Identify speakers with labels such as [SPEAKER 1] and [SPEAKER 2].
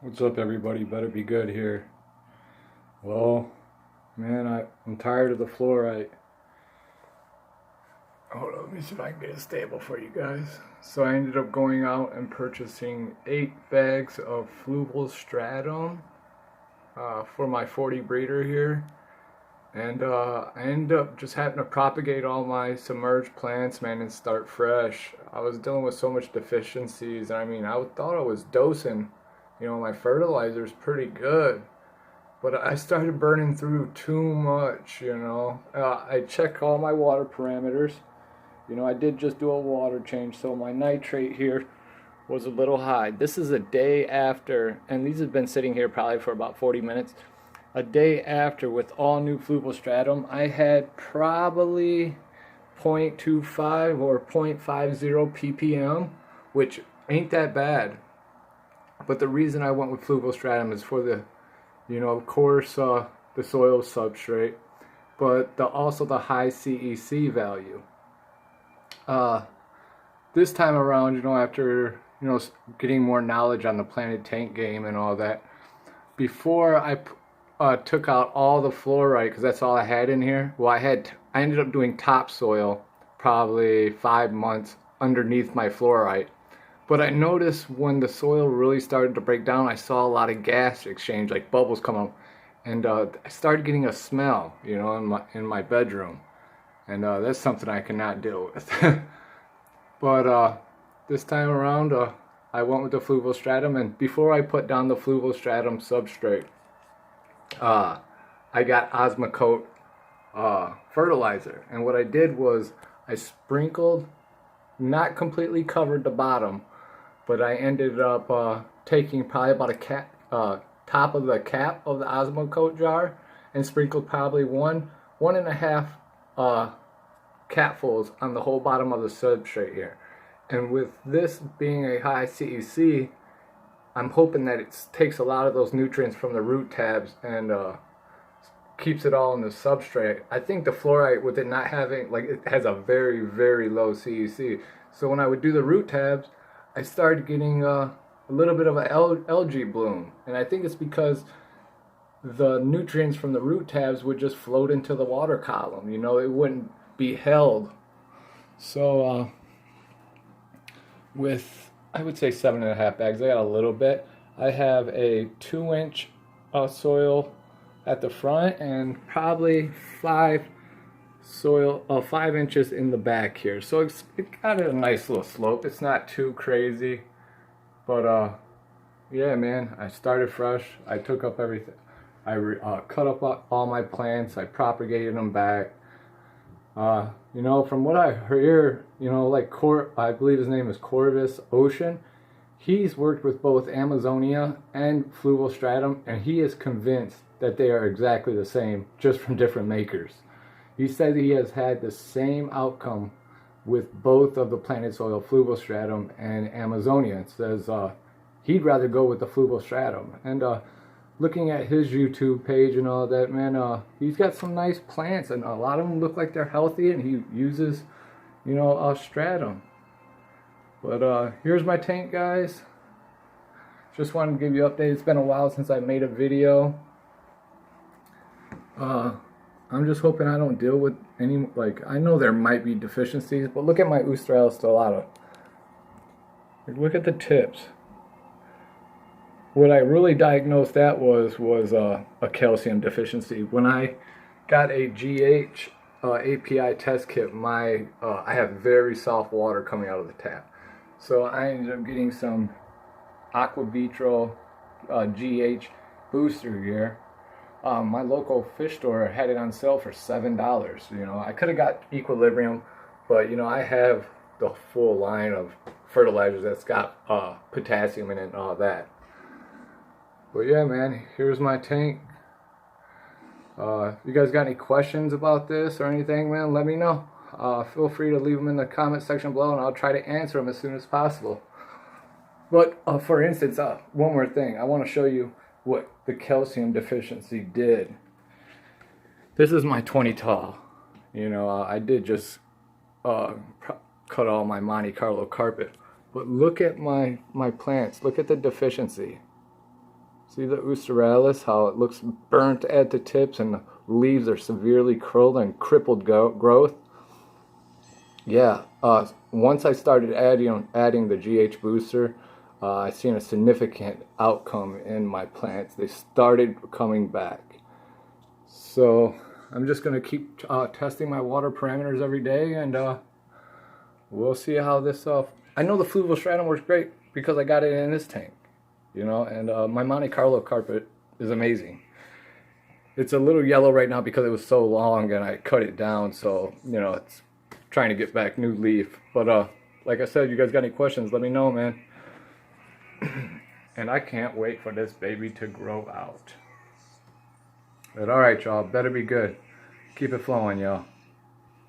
[SPEAKER 1] What's up, everybody? Better be good here. Well, man, I'm tired of the fluorite. Hold on, let me see if I can get it stable for you guys. So I ended up going out and purchasing 8 bags of fluval stratum for my 40 breeder here. And I ended up just having to propagate all my submerged plants, man, and start fresh. I was dealing with so much deficiencies. I mean, I thought I was dosing, my fertilizer's pretty good. But I started burning through too much, I check all my water parameters. I did just do a water change, so my nitrate here was a little high. This is a day after, and these have been sitting here probably for about 40 minutes. A day after, with all new fluval stratum, I had probably 0.25 or 0.50 ppm, which ain't that bad. But the reason I went with fluval stratum is for the, of course, the soil substrate, but also the high CEC value. This time around, after, getting more knowledge on the planted tank game and all that, before I took out all the fluorite, because that's all I had in here. Well, I ended up doing topsoil probably 5 months underneath my fluorite. But I noticed when the soil really started to break down, I saw a lot of gas exchange, like bubbles come up, and I started getting a smell, in my bedroom, and that's something I cannot deal with. But this time around, I went with the fluval stratum, and before I put down the fluval stratum substrate, I got Osmocote fertilizer, and what I did was I sprinkled, not completely covered the bottom, but I ended up taking probably about a top of the cap of the Osmocote jar and sprinkled probably one and a half capfuls on the whole bottom of the substrate here. And with this being a high CEC, I'm hoping that it takes a lot of those nutrients from the root tabs and keeps it all in the substrate. I think the fluorite, with it not having, it has a very, very low CEC. So when I would do the root tabs, I started getting a little bit of an algae bloom. And I think it's because the nutrients from the root tabs would just float into the water column. It wouldn't be held. So with, I would say 7.5 bags, I got a little bit. I have a 2-inch soil at the front and probably 5 inches in the back here. So it got a nice little slope. It's not too crazy, but yeah, man, I started fresh. I took up everything. I cut up all my plants. I propagated them back. From what I hear, I believe his name is Corvus Ocean. He's worked with both Amazonia and fluval stratum, and he is convinced that they are exactly the same, just from different makers. He said he has had the same outcome with both of the planted soil, fluval stratum and Amazonia. It says he'd rather go with the fluval stratum. And looking at his YouTube page and all that, man, he's got some nice plants, and a lot of them look like they're healthy, and he uses, stratum. But here's my tank, guys. Just wanted to give you an update. It's been a while since I made a video. I'm just hoping I don't deal with any, I know there might be deficiencies, but look at my Oosterella stellata. Look at the tips. What I really diagnosed that was a calcium deficiency. When I got a GH API test kit, I have very soft water coming out of the tap. So I ended up getting some Aqua Vitro GH booster gear. My local fish store had it on sale for $7. I could have got Equilibrium, but I have the full line of fertilizers that's got potassium in it and all that. But yeah, man, here's my tank. If you guys got any questions about this or anything, man, let me know. Feel free to leave them in the comment section below, and I'll try to answer them as soon as possible. But for instance, one more thing, I want to show you what the calcium deficiency did. This is my 20 tall. I did just cut all my Monte Carlo carpet, but look at my plants. Look at the deficiency. See the Ustaralis, how it looks burnt at the tips and the leaves are severely curled and crippled growth? Yeah, once I started adding the GH booster, I seen a significant outcome in my plants. They started coming back. So I'm just going to keep testing my water parameters every day, and we'll see how this... I know the fluval stratum works great because I got it in this tank, you know, and my Monte Carlo carpet is amazing. It's a little yellow right now because it was so long and I cut it down, so, you know, it's trying to get back new leaf. But like I said, you guys got any questions, let me know, man. And I can't wait for this baby to grow out. But alright, y'all, better be good. Keep it flowing, y'all.